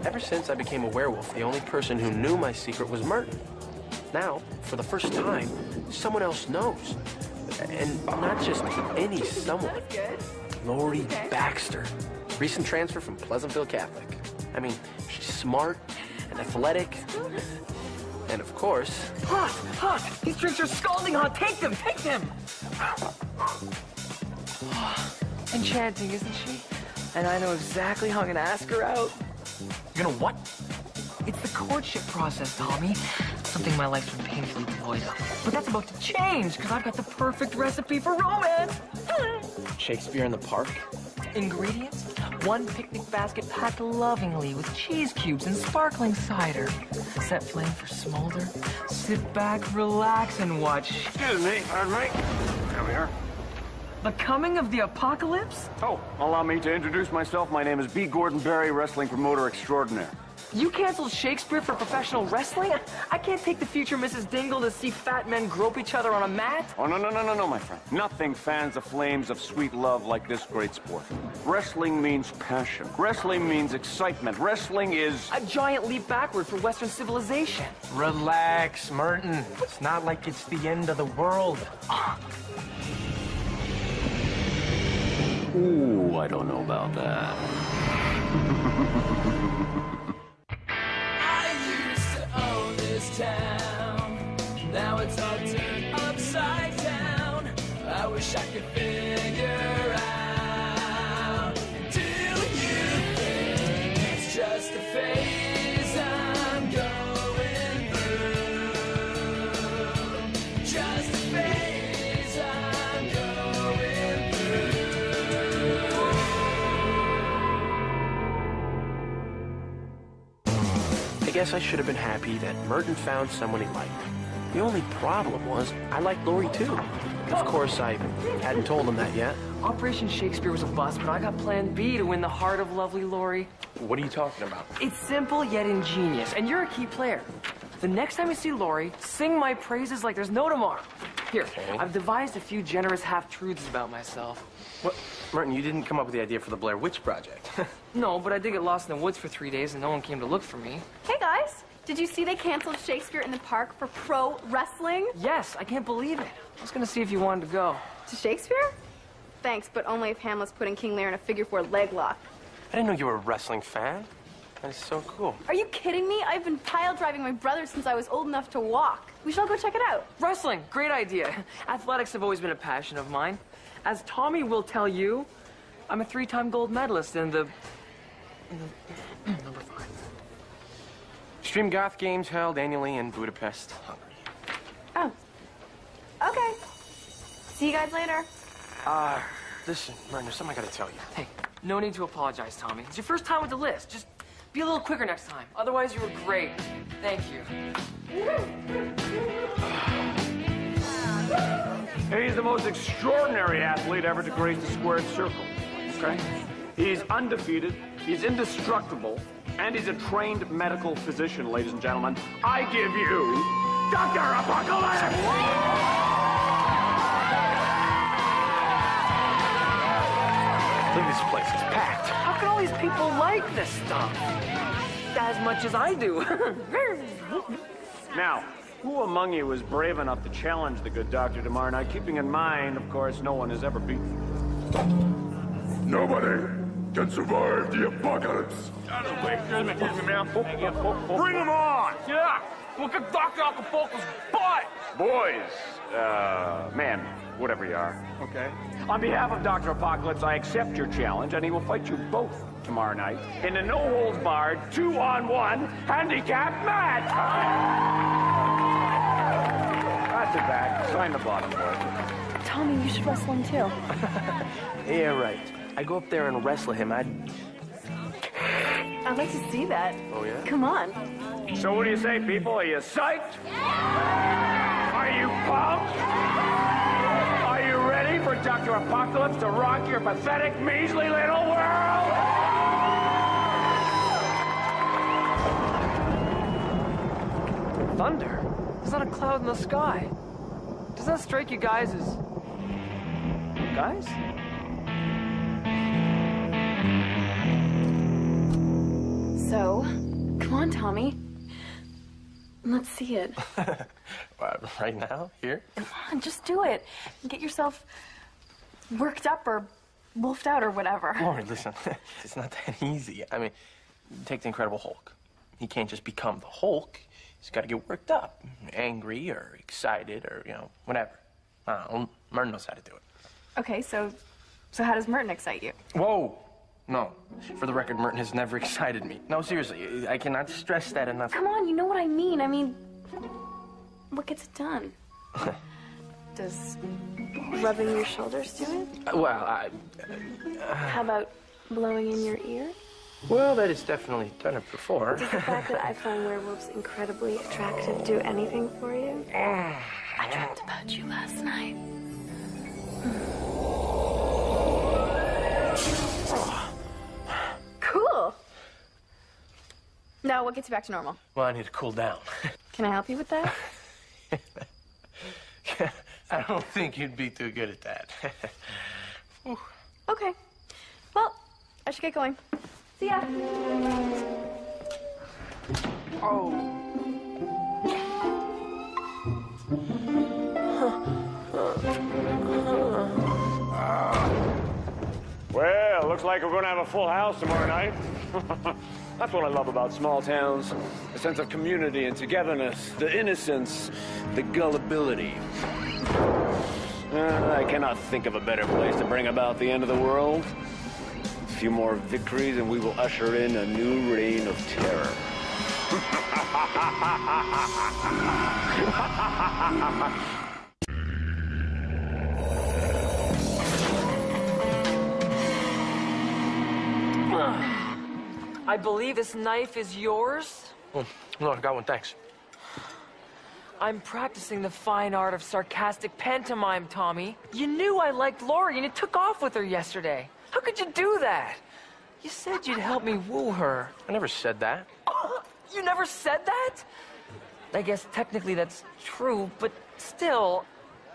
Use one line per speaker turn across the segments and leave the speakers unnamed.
Ever since I became a werewolf, the only person who knew my secret was Merton. Now, for the first time, someone else knows. And not just any someone. Lori Baxter. Recent transfer from Pleasantville Catholic. I mean, she's smart and athletic. And of course...
Hot! These drinks are scalding hot! Take them! Enchanting, isn't she? And I know exactly how I'm gonna ask her out.
You're gonna what?
It's the courtship process, Tommy. Something my life's been painfully devoid of. But that's about to change, because I've got the perfect recipe for romance.
Shakespeare in the Park?
Ingredients? 1 picnic basket packed lovingly with cheese cubes and sparkling cider. Set flame for smolder. Sit back, relax, and watch.
Excuse me, pardon me. There we are.
The coming of the apocalypse?
Oh, allow me to introduce myself. My name is B. Gordon Berry, wrestling promoter extraordinaire.
You canceled Shakespeare for professional wrestling? I can't take the future Mrs. Dingle to see fat men grope each other on a mat.
Oh, no, my friend. Nothing fans the flames of sweet love like this great sport. Wrestling means passion. Wrestling means excitement. Wrestling is...
a giant leap backward for Western civilization.
Relax, Merton. It's not like it's the end of the world.
Ooh, I don't know about that.
Town. Now it's all turned upside down. I wish I could figure out. Do you think it's just a phase I'm going through? Just a phase I'm going through.
I guess I should have been happy that Merton found someone he liked. The only problem was I liked Lori too. Of course, I hadn't told him that yet.
Operation Shakespeare was a bust, but I got plan B to win the heart of lovely Lori.
What are you talking about?
It's simple yet ingenious, and you're a key player. The next time you see Lori, sing my praises like there's no tomorrow. Here,
Okay.
I've devised a few generous half-truths about myself.
What? Merton, you didn't come up with the idea for the Blair Witch Project.
No, but I did get lost in the woods for 3 days and no one came to look for me.
Hey guys, did you see they canceled Shakespeare in the Park for pro wrestling?
Yes, I can't believe it. I was gonna see if you wanted to go.
To Shakespeare? Thanks, but only if Hamlet's putting King Lear in a figure-4 leg lock.
I didn't know you were a wrestling fan. That is so cool.
Are you kidding me? I've been pile driving my brother since I was old enough to walk. We should all go check it out.
Wrestling, great idea. Athletics have always been a passion of mine. As Tommy will tell you, I'm a 3-time gold medalist in the number 5.
Extreme Goth Games held annually in Budapest, Hungary.
Oh. Okay. See you guys later.
Listen, Merton, there's something I gotta tell you.
Hey, no need to apologize, Tommy. It's your first time with the list. Just be a little quicker next time. Otherwise, you were great. Thank you.
He's the most extraordinary athlete ever to grace the squared circle. Okay? He's undefeated, he's indestructible, and he's a trained medical physician, ladies and gentlemen. I give you Dr. Apocalypse!
Look at this place, it's packed.
How can all these people like this stuff? As much as I do.
Now, who among you is brave enough to challenge the good doctor tomorrow night, keeping in mind, of course, no one has ever beaten him?
Nobody can survive the apocalypse.
Bring him on!
Yeah, look at Dr. Acapulco's butt!
Boys, man, whatever you are, okay? On behalf of Dr. Apocalypse, I accept your challenge, and he will fight you both tomorrow night in a no-holds-barred 2-on-1 handicap match! That's it back. Sign the bottom, boys.
Tommy, you should wrestle him too.
Yeah, right. I go up there and wrestle him,
I'd like to see that.
Oh, yeah?
Come on.
So what do you say, people? Are you psyched? Are you pumped? Are you ready for Dr. Apocalypse to rock your pathetic, measly little world?
Thunder? There's not a cloud in the sky. Does that strike you guys as... guys?
So, on, Tommy. Let's see it.
Right now? Here?
Come on, just do it. Get yourself worked up or wolfed out or whatever.
Lori, listen. It's not that easy. I mean, take the Incredible Hulk. He can't just become the Hulk. He's got to get worked up. Angry or excited or, whatever. I don't know. Merton knows how to do it.
Okay, so how does Merton excite you?
Whoa! No. For the record, Merton has never excited me. No, seriously, I cannot stress that enough.
Come on, you know what I mean. I mean, what gets it done? Does rubbing your shoulders do it?
Well,
How about blowing in your ear?
Well, that has definitely done it before.
Does the fact that I find werewolves incredibly attractive do anything for you? I dreamt about you last night. Cool. Now, what gets you back to normal?
Well, I need to cool down.
Can I help you with that?
I don't think you'd be too good at that.
Okay. Well, I should get going. See ya.
Oh.
Well, looks like we're going to have a full house tomorrow night. That's what I love about small towns. The sense of community and togetherness, the innocence, the gullibility. I cannot think of a better place to bring about the end of the world. A few more victories and we will usher in a new reign of terror.
I believe this knife is yours?
Oh, no, I got one, thanks.
I'm practicing the fine art of sarcastic pantomime, Tommy. You knew I liked Lori and you took off with her yesterday. How could you do that? You said you'd help me woo her.
I never said that.
You never said that? I guess technically that's true, but still...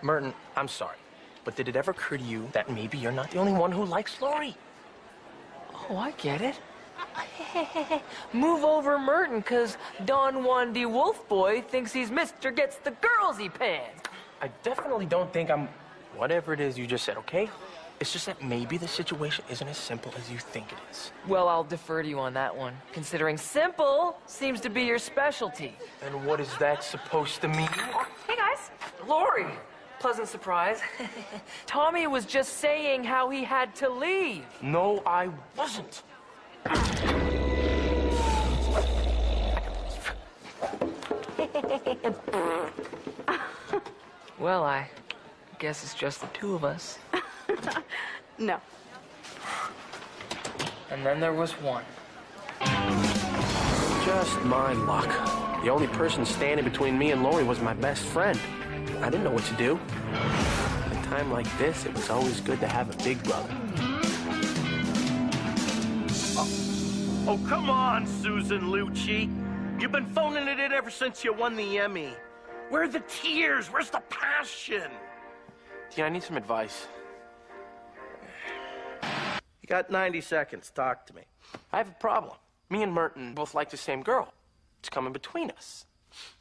Merton, I'm sorry, but did it ever occur to you that maybe you're not the only one who likes Lori?
Oh, I get it. Move over Merton, because Don Juan D. Wolf Boy thinks he's Mr. Gets the Girls He Pans.
I definitely don't think I'm... Whatever it is you just said, okay? It's just that maybe the situation isn't as simple as you think it is.
Well, I'll defer to you on that one, considering simple seems to be your specialty.
And what is that supposed to mean?
Hey, guys.
Lori, pleasant surprise. Tommy was just saying how he had to leave.
No, I wasn't.
Well, I guess it's just the two of us.
No.
And then there was one.
Just my luck. The only person standing between me and Lori was my best friend. I didn't know what to do. At a time like this, it was always good to have a big brother.
Oh, come on, Susan Lucci. You've been phoning it in ever since you won the Emmy. Where are the tears? Where's the passion?
Tia, I need some advice.
You got 90 seconds. Talk to me.
I have a problem. Me and Merton both like the same girl. It's coming between us.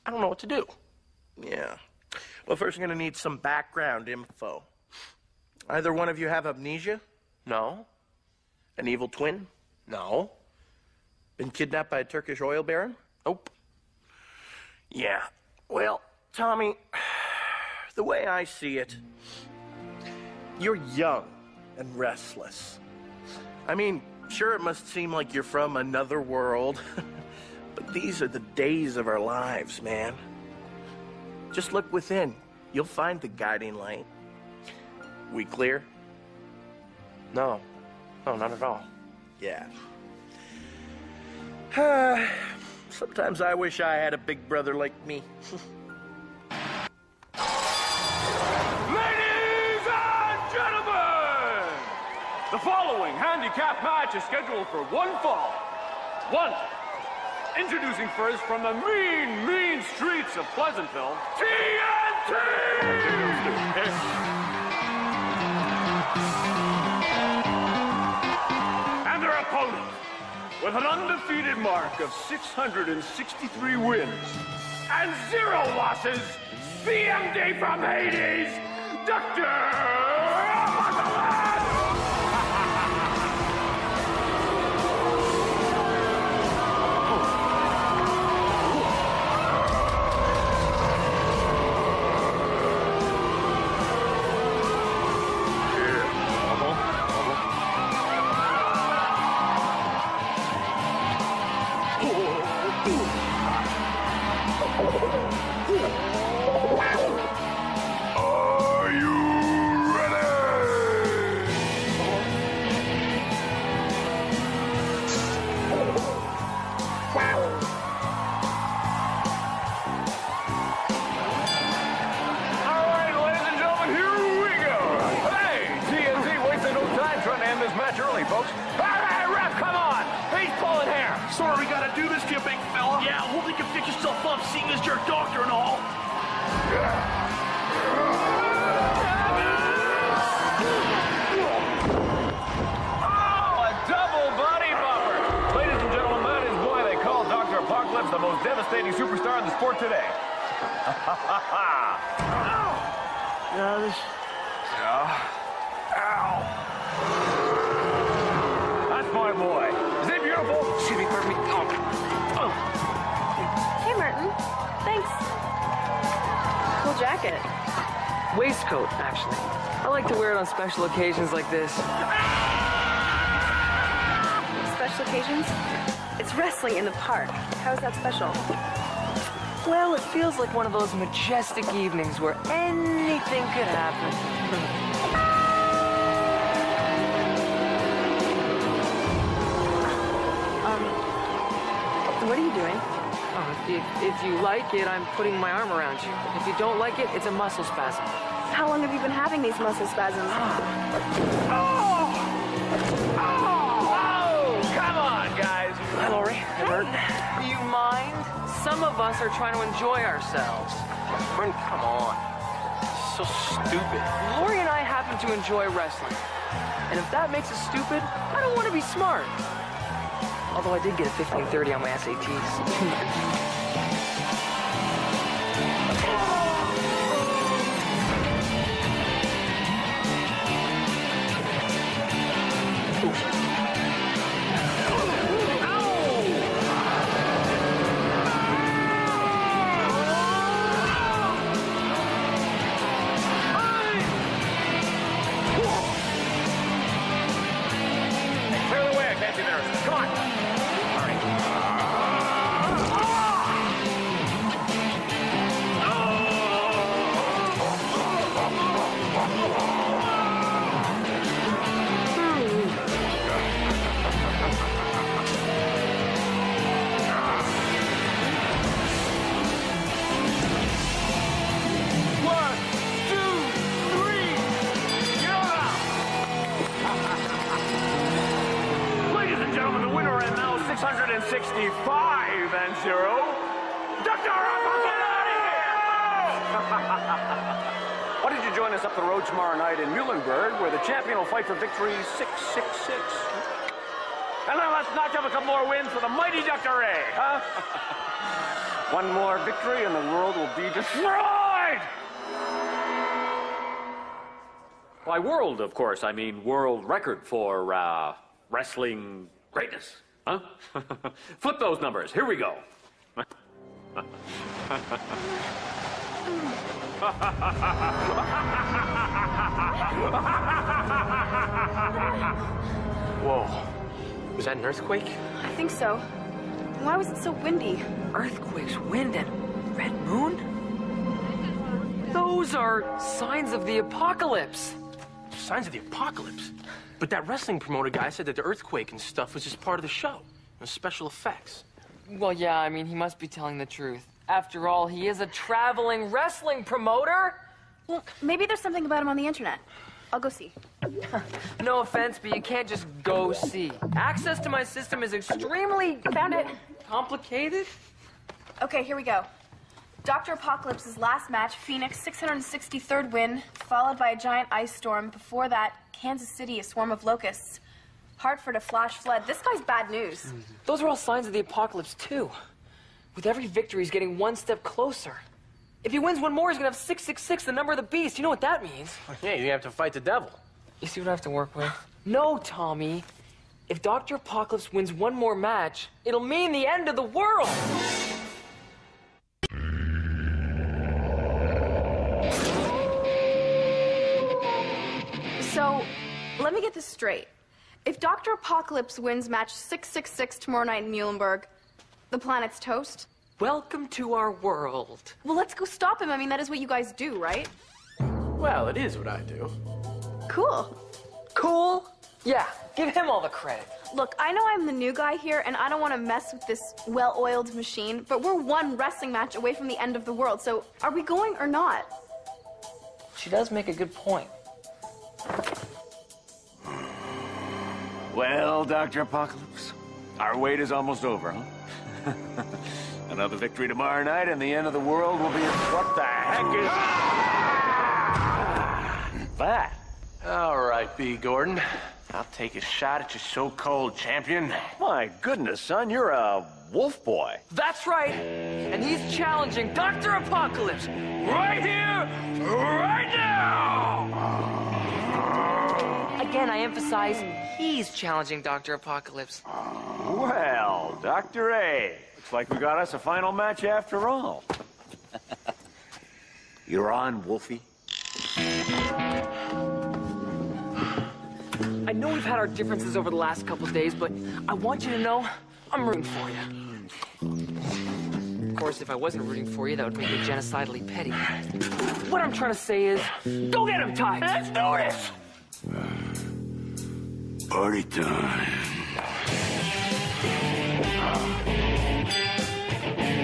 I don't know what to do.
Yeah. Well, first I'm going to need some background info. Either one of you have amnesia?
No.
An evil twin?
No.
Been kidnapped by a Turkish oil baron?
Nope.
Yeah. Well, Tommy, the way I see it, you're young and restless. I mean, sure, it must seem like you're from another world, but these are the days of our lives, man. Just look within. You'll find the guiding light. We clear?
No. No, not at all.
Yeah. Sometimes I wish I had a big brother like me.
Ladies and gentlemen, the following handicap match is scheduled for one fall. Introducing first from the mean streets of Pleasantville, TNT! And their opponent, with an undefeated mark of 663 wins and 0 losses, the MD from Hades, Dr. Apocalypse!
Are you ready?
All right, ladies and gentlemen, here we go. Hey, TNT wasting no time trying to end this match early, folks. All right, ref, come on. He's pulling hair.
Sorry, we gotta do this to you, big fella. Yeah, hope you can fix yourself up seeing as you're a doctor and all.
Oh, a double body bumper. Ladies and gentlemen, that is why they call Dr. Apocalypse the most devastating superstar in the sport today. That's my boy. Is he beautiful?
Excuse me, pardon me. Oh.
Hey, Merton. Thanks. Cool jacket.
Waistcoat, actually. I like to wear it on special occasions like this.
Special occasions? It's wrestling in the park. How is that special?
Well, it feels like one of those majestic evenings where anything could happen.
What are you doing?
Oh, if you like it, I'm putting my arm around you. If you don't like it, it's a muscle spasm.
How long have you been having these muscle spasms?
Oh, come on, guys.
Hi, Lori. Hi, Merton. Do you mind? Some of us are trying to enjoy ourselves.
Merton, come on. So stupid.
Lori and I happen to enjoy wrestling. And if that makes us stupid, I don't want to be smart. Although I did get a 1530 on my SATs.
Clear the way, I can't be nervous. Come on. All right. One, two, three. You're out. Ladies and gentlemen, the winner and now 665 and 0. Dr. Why don't you join us up the road tomorrow night in Muhlenberg, where the champion will fight for victory 666. And then let's notch up a couple more wins for the mighty Dr. Ray, huh? One more victory and the world will be destroyed!
By world, of course, I mean world record for wrestling greatness. Huh? Flip those numbers. Here we go.
Whoa. Was that an earthquake?
I think so. Why was it so windy?
Earthquakes, wind, and red moon? Those are signs of the apocalypse.
Signs of the apocalypse. But that wrestling promoter guy said that the earthquake and stuff was just part of the show. The special effects.
Well, yeah, I mean, he must be telling the truth. After all, he is a traveling wrestling promoter.
Well, maybe there's something about him on the internet. I'll go see.
No offense, but you can't just go see. Access to my system is extremely...
Found it.
Complicated?
Okay, here we go. Dr. Apocalypse's last match, Phoenix, 663rd win, followed by a giant ice storm. Before that, Kansas City, a swarm of locusts. Hartford a flash flood. This guy's bad news.
Those are all signs of the apocalypse, too. With every victory, he's getting one step closer. If he wins one more, he's gonna have 666, the number of the beast. You know what that means?
Yeah, you have to fight the devil.
You see what I have to work with? No, Tommy. If Dr. Apocalypse wins one more match, it'll mean the end of the world.
So, let me get this straight. If Dr. Apocalypse wins match 666 tomorrow night in Muhlenberg, the planet's toast?
Welcome to our world.
Well, let's go stop him. I mean, that is what you guys do, right?
Well, it is what I do.
Cool.
Cool? Yeah, give him all the credit.
Look, I know I'm the new guy here, and I don't want to mess with this well-oiled machine, but we're one wrestling match away from the end of the world, so are we going or not?
She does make a good point.
Well, Dr. Apocalypse, our wait is almost over, huh? Another victory tomorrow night, and the end of the world will be... What the heck is... that?
All right, B. Gordon. I'll take a shot at your so-called champion.
My goodness, son, you're a wolf boy.
That's right. And he's challenging Dr. Apocalypse right here, right now. Again, I emphasize he's challenging Dr. Apocalypse.
Well, Dr. A, looks like we got us a final match after all. You're on, Wolfie.
I know we've had our differences over the last couple of days, but I want you to know I'm rooting for you. Of course, if I wasn't rooting for you, that would make me genocidally petty. What I'm trying to say is, go get him, Ty! Let's do this!
Party time.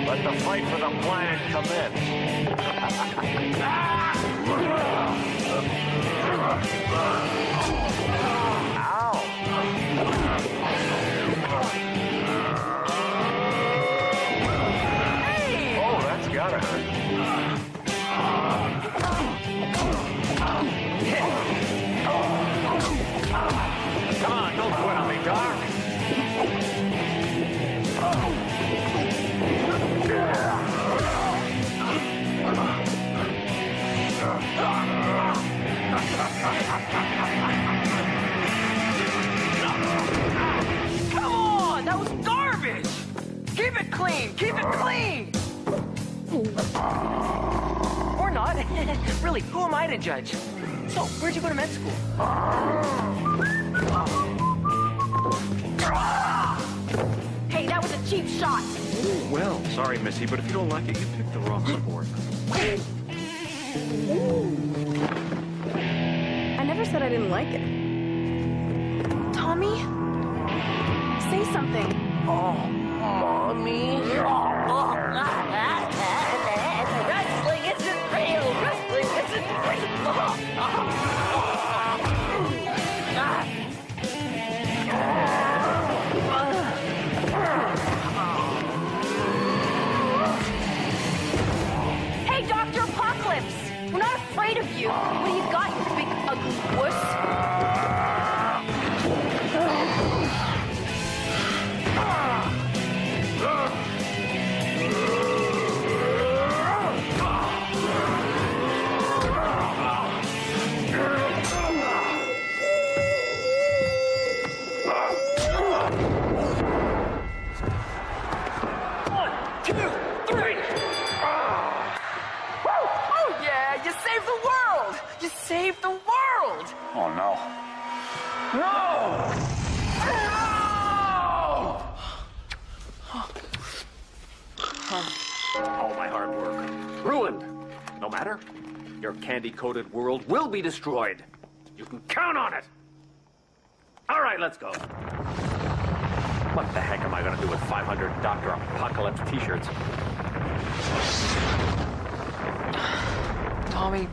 Let the fight for the planet commence. Ow!
Hey!
Oh, that's gotta hurt. Come on, don't quit on me, Doc.
Come on! That was garbage! Keep it clean! Keep it clean! Or not. Really, who am I to judge? So, where'd you go to med school?
Hey, that was a cheap shot.
Well, sorry, Missy, but if you don't like it, you picked the wrong sport.
I never said I didn't like it. Tommy? Say something.
Oh, Mommy.
Wrestling isn't real! Wrestling isn't
Hey, Dr. Apocalypse! We're not afraid of you. What do you got, you big ugly wuss?
Save the world!
Oh, no. No!
All my hard work. Ruined. No matter. Your candy-coated world will be destroyed. You can count on it. All right, let's go. What the heck am I going to do with 500 Dr. Apocalypse t-shirts?
Tommy,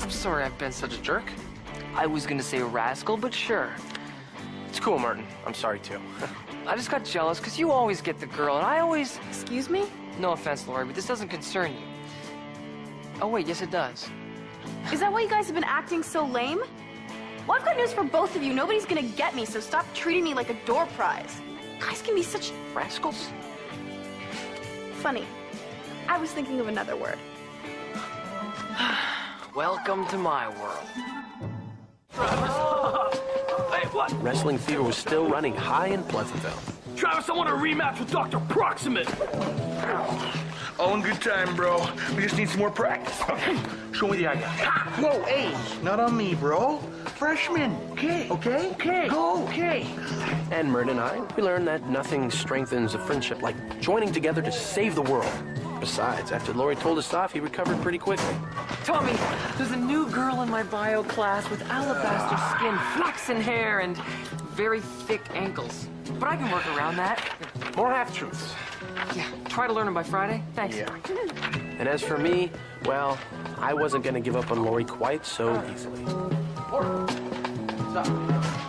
I'm sorry I've been such a jerk. I was gonna say rascal, but sure.
It's cool, Martin. I'm sorry, too.
I just got jealous because you always get the girl, and I always...
Excuse me?
No offense, Lori, but this doesn't concern you. Oh, wait, yes, it does.
Is that why you guys have been acting so lame? Well, I've got news for both of you. Nobody's gonna get me, so stop treating me like a door prize. Guys can be such rascals. Funny. I was thinking of another word.
Welcome to my world.
Hey, what?
Wrestling fever was still running high in Pleasantville.
Travis, I want a rematch with Dr. Proximate.
All in good time, bro. We just need some more practice.
Okay, show me the eye.
Whoa, hey, not on me, bro. Freshman. Okay, okay? Okay. Go. Okay.
And Mert and I, we learned that nothing strengthens a friendship like joining together to save the world. Besides, after Lori told us off, he recovered pretty quickly.
Tommy, there's a new girl in my bio class with alabaster skin, flaxen hair, and very thick ankles. But I can work around that.
More half-truths.
Yeah, try to learn them by Friday. Thanks.
Yeah. And as for me, well, I wasn't going to give up on Lori quite so easily.
Stop.